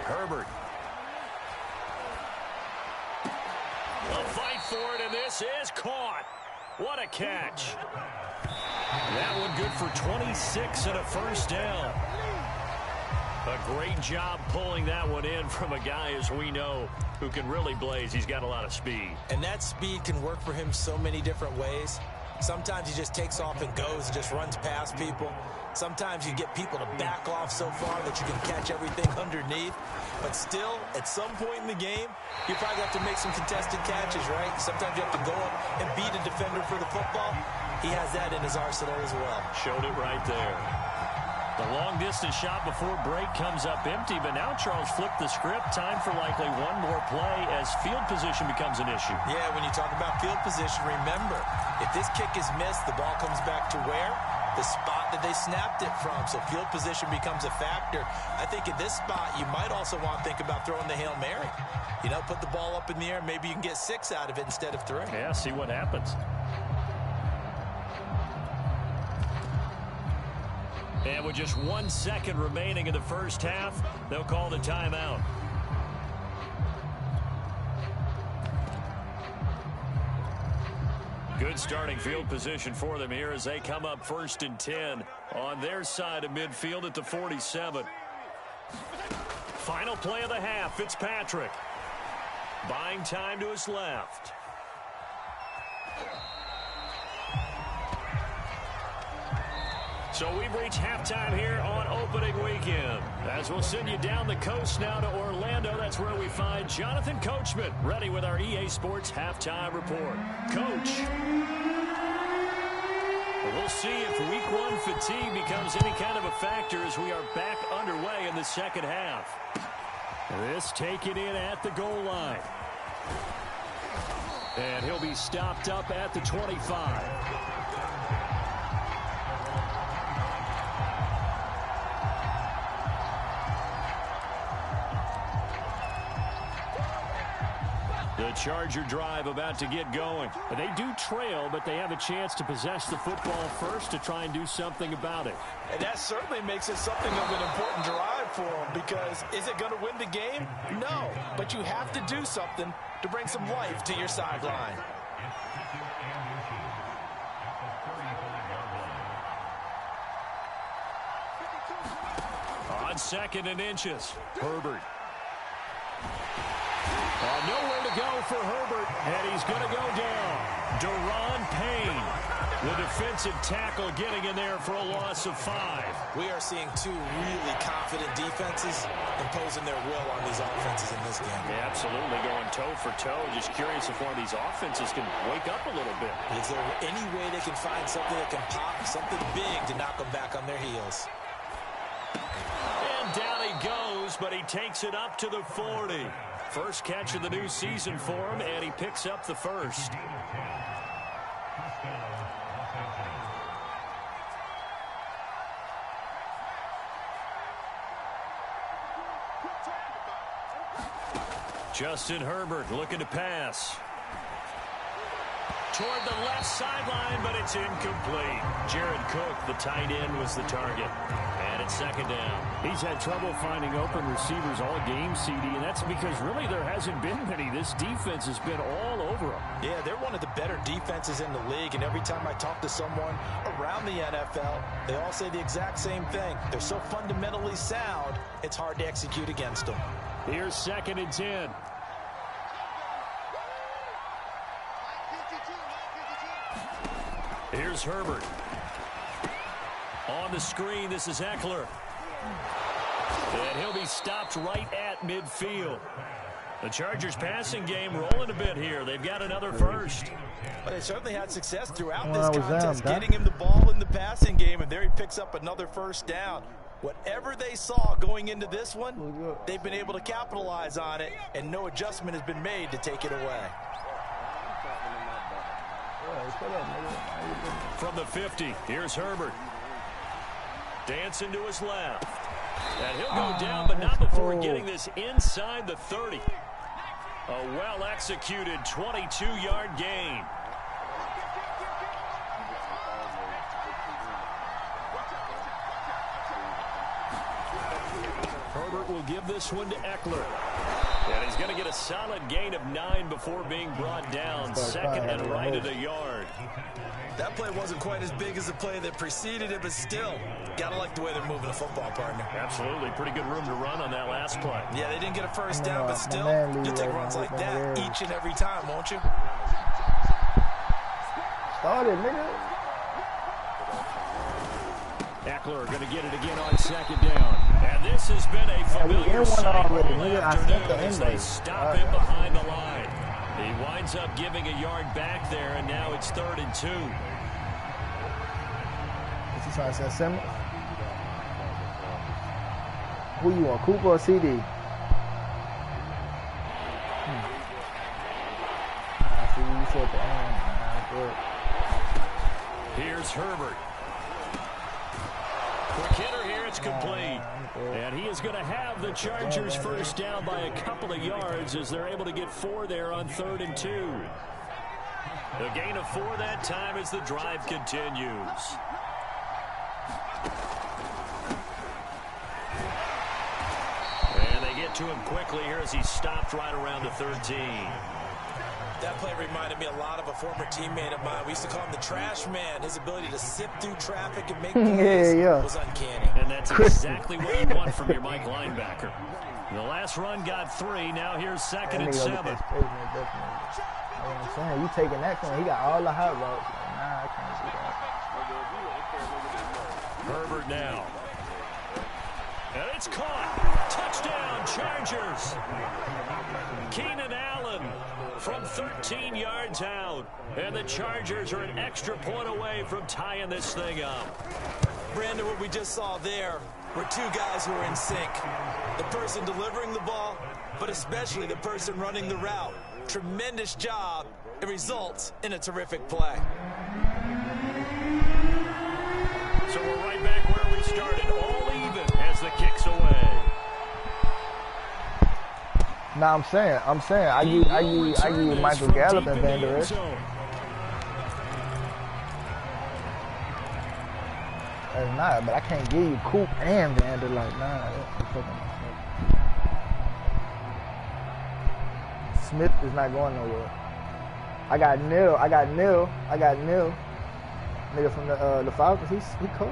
Herbert. A fight for it, and this is caught. What a catch. That one good for 26 and a first down. A great job pulling that one in from a guy, as we know, who can really blaze. He's got a lot of speed. And that speed can work for him so many different ways. Sometimes he just takes off and goes and just runs past people. Sometimes you get people to back off so far that you can catch everything underneath. But still, at some point in the game, you probably have to make some contested catches, right? Sometimes you have to go up and beat a defender for the football. He has that in his arsenal as well. Showed it right there. The long-distance shot before break comes up empty, but now Charles flipped the script. Time for likely one more play as field position becomes an issue. Yeah, when you talk about field position, remember, if this kick is missed, the ball comes back to where? The spot that they snapped it from. So field position becomes a factor. I think at this spot, you might also want to think about throwing the Hail Mary. You know, put the ball up in the air. Maybe you can get 6 out of it instead of 3. Yeah, see what happens. And with just 1 second remaining in the first half, they'll call the timeout. Good starting field position for them here as they come up 1st and 10 on their side of midfield at the 47. Final play of the half, Fitzpatrick. Buying time to his left. So we've reached halftime here on opening weekend. As we'll send you down the coast now to Orlando, that's where we find Jonathan Coachman, ready with our EA Sports halftime report. Coach, we'll see if week 1 fatigue becomes any kind of a factor as we are back underway in the second half. This taken in at the goal line. And he'll be stopped up at the 25. The Charger drive about to get going. They do trail, but they have a chance to possess the football first to try and do something about it. And that certainly makes it something of an important drive for them, because is it going to win the game? No, but you have to do something to bring some life to your sideline. On 2nd and inches, Herbert. Nowhere to go for Herbert, and he's going to go down. Deron Payne, the defensive tackle, getting in there for a loss of 5. We are seeing 2 really confident defenses imposing their will on these offenses in this game. Yeah, absolutely, going toe for toe. Just curious if one of these offenses can wake up a little bit. Is there any way they can find something that can pop, something big to knock them back on their heels? And down he goes, but he takes it up to the 40. First catch of the new season for him, and he picks up the first. Justin Herbert looking to pass. Toward the left sideline, but it's incomplete. Jared Cook, the tight end, was the target. And it's 2nd down. He's had trouble finding open receivers all game, CD, and that's because really there hasn't been many. This defense has been all over them. Yeah, they're one of the better defenses in the league, and every time I talk to someone around the NFL, they all say the exact same thing. They're so fundamentally sound, it's hard to execute against them. Here's 2nd and 10. Here's Herbert. On the screen, this is Eckler. And he'll be stopped right at midfield. The Chargers passing game rolling a bit here. They've got another first. But they certainly had success throughout this contest, getting him the ball in the passing game, and there he picks up another first down. Whatever they saw going into this one, they've been able to capitalize on it, and no adjustment has been made to take it away. From the 50, here's Herbert. Dancing to his left. And he'll go down, but not before getting this inside the 30. A well-executed 22-yard gain. Herbert will give this one to Eckler. And he's going to get a solid gain of 9 before being brought down. Second and right at a yard. That play wasn't quite as big as the play that preceded it, but still, got to like the way they're moving the football, partner. Absolutely. Pretty good room to run on that last play. Yeah, they didn't get a first down, but still, you'll take runs like that each and every time, won't you? Started, nigga. Eckler going to get it again on second down. And this has been a familiar sight all afternoon as they stop him behind the line. He winds up giving a yard back there, and now it's 3rd and 2. What's he trying to say, Simmons? Who you want, Cooper or CD? I see you said the end. Here's Herbert. Quick hitter here, it's complete. And he is going to have the Chargers first down by a couple of yards as they're able to get 4 there on 3rd and 2. The gain of 4 that time as the drive continues. And they get to him quickly here as he stopped right around the 13. That play reminded me a lot of a former teammate of mine. We used to call him the trash man. His ability to sift through traffic and make plays was uncanny. And that's exactly what you want from your Mike linebacker. The last run got 3. Now here's 2nd and 7. You know what I'm saying? You taking that from him. He got all the hot routes. Nah, I can't see that. Herbert now. And it's caught. Touchdown, Chargers. Keenan Allen from 13 yards out. And the Chargers are an extra point away from tying this thing up. Brandon, what we just saw there were 2 guys who were in sync. The person delivering the ball, but especially the person running the route. Tremendous job. It results in a terrific play. So we're right back where we started, all even as the kick's away. Nah, I'm saying, I use Michael Gallup and Van Der Esch. That's not, but I can't give you Coop and Van Der, like, nah. Smith is not going nowhere. I got Neil. Nigga from the Falcons, he cold.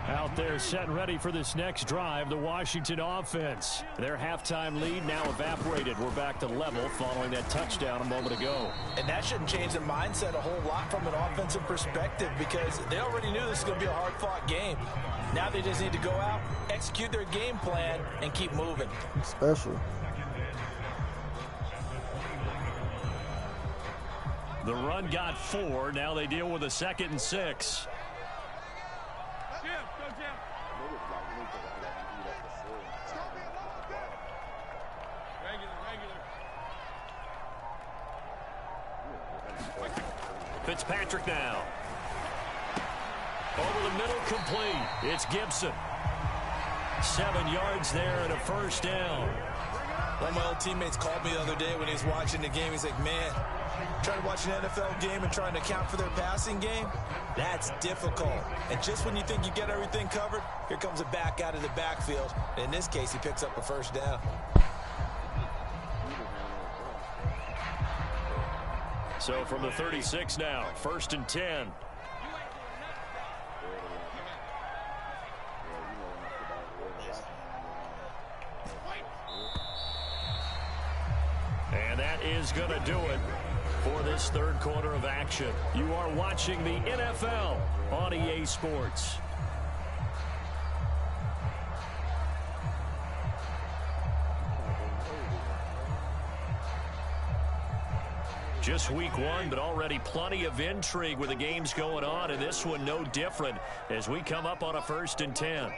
Out there set and ready for this next drive, the Washington offense. Their halftime lead now evaporated. We're back to level following that touchdown a moment ago. And that shouldn't change the mindset a whole lot from an offensive perspective because they already knew this was going to be a hard-fought game. Now they just need to go out, execute their game plan, and keep moving. Special. The run got 4. Now they deal with a 2nd and 6. Fitzpatrick now. Over the middle, complete. It's Gibson. 7 yards there and a first down. One of my old teammates called me the other day when he was watching the game. He's like, man, trying to watch an NFL game and trying to account for their passing game, that's difficult. And just when you think you get everything covered, here comes a back out of the backfield. And in this case, he picks up a first down. So from the 36 now, 1st and 10. And that is going to do it for this 3rd quarter of action. You are watching the NFL on EA Sports. Just week 1, but already plenty of intrigue with the games going on, and this one no different as we come up on a 1st and 10.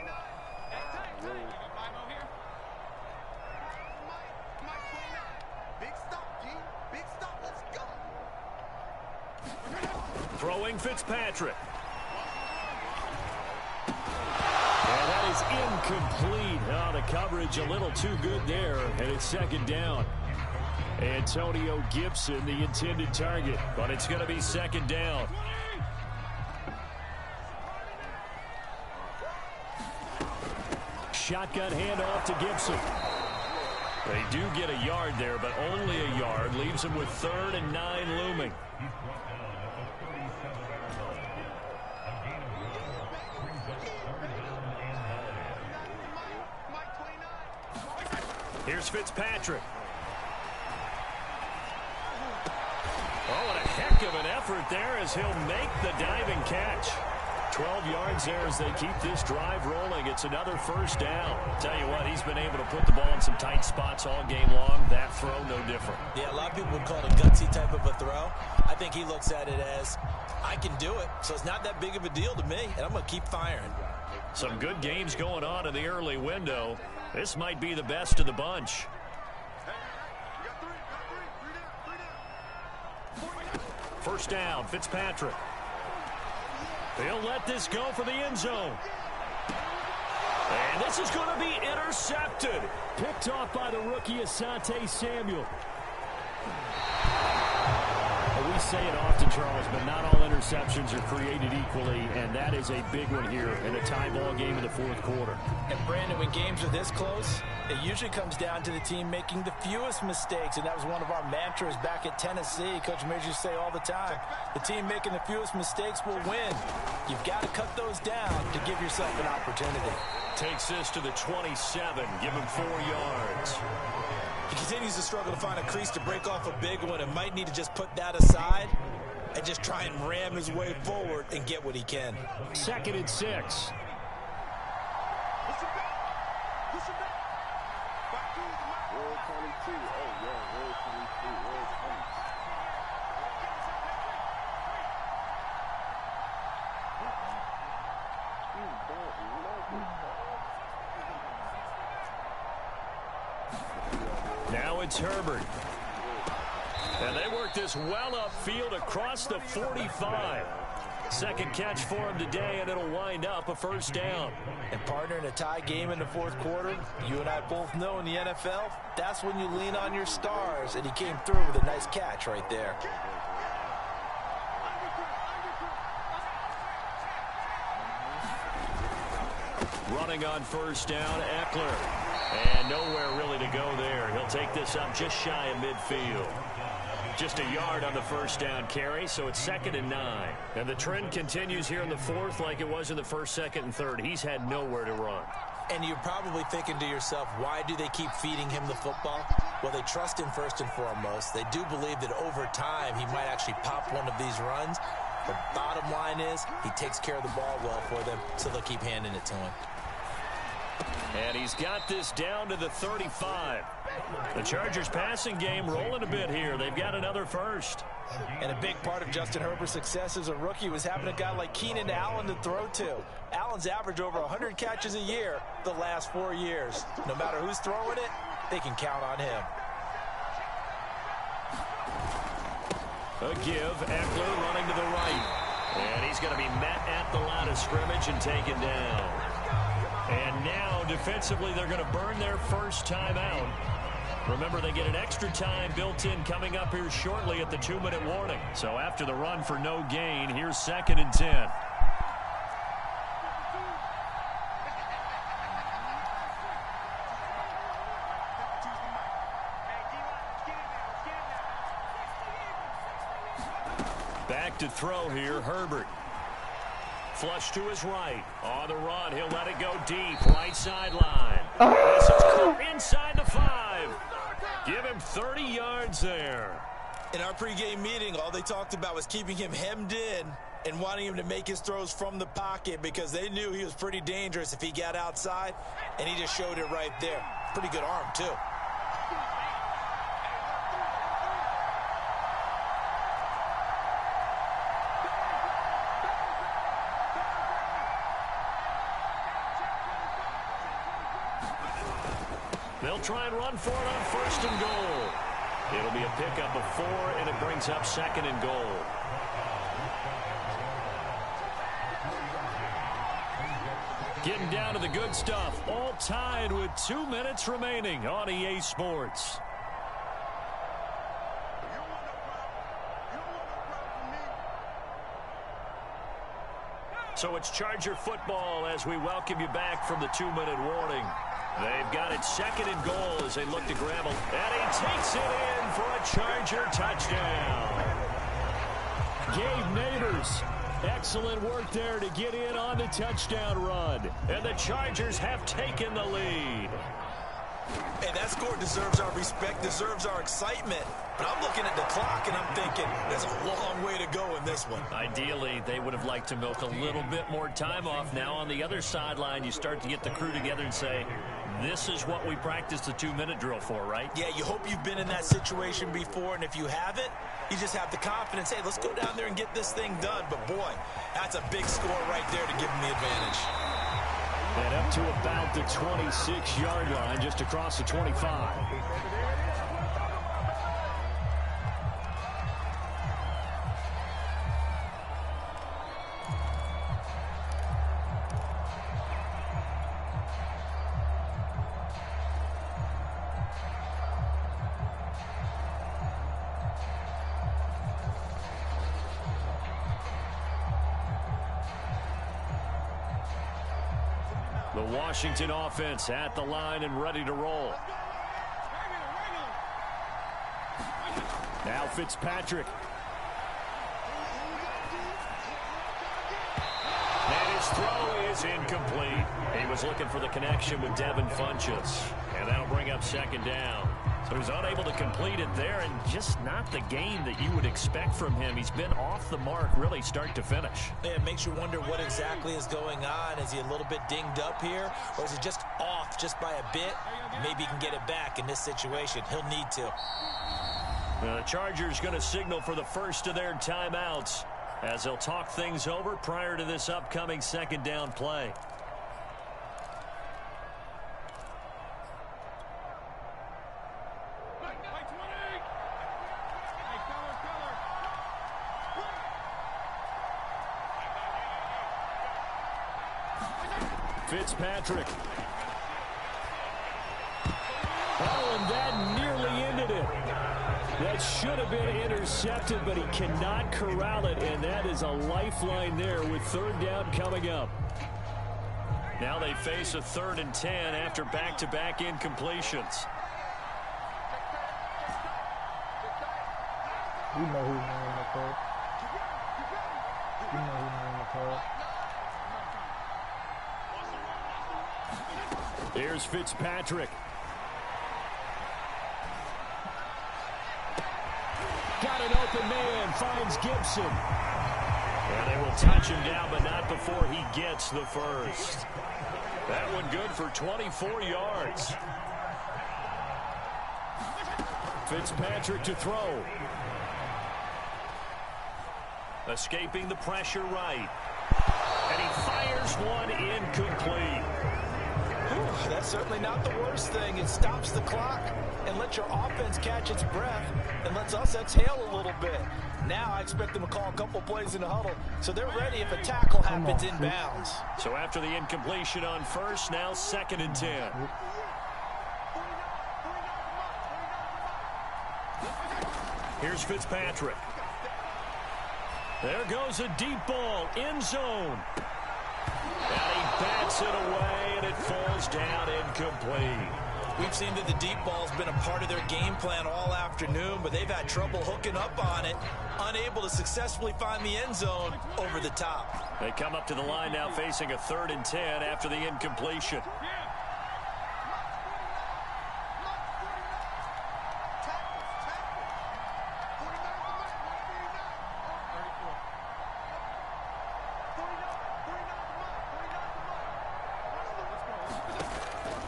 Throwing Fitzpatrick. And that is incomplete. Oh, the coverage a little too good there, and it's 2nd down. Antonio Gibson, the intended target, but it's going to be 2nd down. shotgun handoff to Gibson. They do get a yard there, but only a yard. Leaves them with 3rd and 9 looming. Here's Fitzpatrick. Oh, and a heck of an effort there as he'll make the diving catch. 12 yards there as they keep this drive rolling. It's another first down. Tell you what, he's been able to put the ball in some tight spots all game long. That throw, no different. Yeah, a lot of people would call it a gutsy type of a throw. I think he looks at it as, I can do it, so it's not that big of a deal to me, and I'm going to keep firing. Some good games going on in the early window. This might be the best of the bunch. First down, Fitzpatrick. They'll let this go for the end zone. And this is going to be intercepted. Picked off by the rookie Asante Samuel. We say it often, Charles, but not all interceptions are created equally, and that is a big one here in a tie ball game in the fourth quarter. And, Brandon, when games are this close, it usually comes down to the team making the fewest mistakes, and that was one of our mantras back at Tennessee. Coach Major used to say all the time, the team making the fewest mistakes will win. You've got to cut those down to give yourself an opportunity. Takes this to the 27, give him 4 yards. He continues to struggle to find a crease to break off a big one and might need to just put that aside and just try and ram his way forward and get what he can. 2nd and 6. Now it's Herbert. And they work this well upfield across the 45. Second catch for him today, and it'll wind up a first down. And, partner, in a tie game in the fourth quarter, you and I both know in the NFL, that's when you lean on your stars, and he came through with a nice catch right there. Running on first down, Eckler. And nowhere really to go there. He'll take this up just shy of midfield. Just a yard on the first down carry, so it's 2nd and 9. And the trend continues here in the fourth like it was in the first, second, and third. He's had nowhere to run. And you're probably thinking to yourself, why do they keep feeding him the football? Well, they trust him first and foremost. They do believe that over time he might actually pop one of these runs. The bottom line is he takes care of the ball well for them, so they'll keep handing it to him. And he's got this down to the 35. The Chargers passing game rolling a bit here. They've got another first. And a big part of Justin Herbert's success as a rookie was having a guy like Keenan Allen to throw to. Allen's averaged over 100 catches a year the last 4 years. No matter who's throwing it, they can count on him. A give, Eckler running to the right. And he's going to be met at the line of scrimmage and taken down. And now, defensively, they're going to burn their first time out. Remember, they get an extra time built in coming up here shortly at the 2-minute warning. So after the run for no gain, here's 2nd and 10. Back to throw here, Herbert. Flush to his right. On the run, he'll let it go deep. Right sideline. This is inside the 5. Give him 30 yards there. In our pregame meeting, all they talked about was keeping him hemmed in and wanting him to make his throws from the pocket because they knew he was pretty dangerous if he got outside, and he just showed it right there. Pretty good arm, too. They'll try and run for it on 1st and goal. It'll be a pickup of 4, and it brings up 2nd and goal. Getting down to the good stuff. All tied with 2 minutes remaining on EA Sports. So it's Charger football as we welcome you back from the 2-minute warning. They've got it second and goal as they look to grab him. And he takes it in for a Charger touchdown. Gabe Neighbors, excellent work there to get in on the touchdown run. And the Chargers have taken the lead. Hey, that score deserves our respect, deserves our excitement. But I'm looking at the clock, and I'm thinking there's a long way to go in this one. Ideally, they would have liked to milk a little bit more time off. Now on the other sideline, you start to get the crew together and say, this is what we practiced the 2-minute drill for, right? Yeah, you hope you've been in that situation before, and if you haven't, you just have the confidence, hey, let's go down there and get this thing done. But, boy, that's a big score right there to give them the advantage. And up to about the 26-yard line, just across the 25. The Washington offense at the line and ready to roll. Now Fitzpatrick. And his throw is incomplete. He was looking for the connection with Devin Funchess. And that'll bring up second down. So he's unable to complete it there, and just not the game that you would expect from him. He's been off the mark really start to finish. Yeah, it makes you wonder what exactly is going on. Is he a little bit dinged up here, or is he just off just by a bit? Maybe he can get it back in this situation. He'll need to. The Chargers going to signal for the first of their timeouts as they'll talk things over prior to this upcoming second down play. Fitzpatrick. Oh, and that nearly ended it. That should have been intercepted, but he cannot corral it, and that is a lifeline there with third down coming up. Now they face a 3rd and 10 after back-to-back incompletions. You know who's in the call. You know who's in the call. Here's Fitzpatrick. Got an open man, finds Gibson. And they will touch him down, but not before he gets the first. That one good for 24 yards. Fitzpatrick to throw. Escaping the pressure right. And he fires one incomplete. Whew, that's certainly not the worst thing. It stops the clock and lets your offense catch its breath and lets us exhale a little bit. Now I expect them to call a couple plays in the huddle so they're ready if a tackle happens inbounds. So after the incompletion on first, now 2nd and 10. Here's Fitzpatrick. There goes a deep ball, end zone. And he bats it away, and it falls down incomplete. We've seen that the deep ball's been a part of their game plan all afternoon, but they've had trouble hooking up on it, unable to successfully find the end zone over the top. They come up to the line now facing a 3rd and 10 after the incompletion.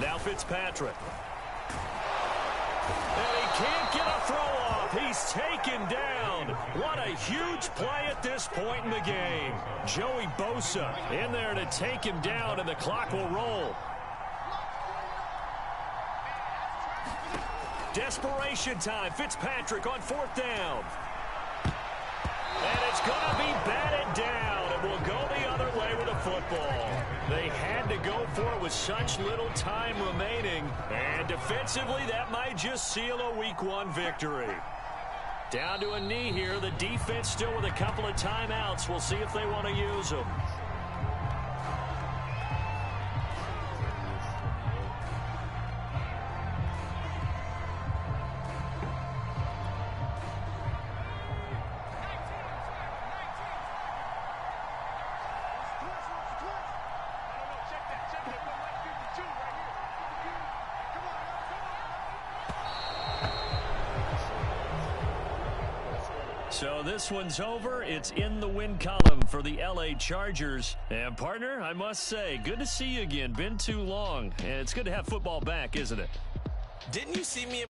Now Fitzpatrick. And he can't get a throw off. He's taken down. What a huge play at this point in the game. Joey Bosa in there to take him down, and the clock will roll. Desperation time. Fitzpatrick on 4th down. And it's going to be batted down. It will go the other way with the football. They had to go for it with such little time remaining. And defensively, that might just seal a Week 1 victory. Down to a knee here. The defense still with a couple of timeouts. We'll see if they want to use them. So this one's over. It's in the win column for the LA Chargers. And, partner, I must say, good to see you again. Been too long. And it's good to have football back, isn't it? Didn't you see me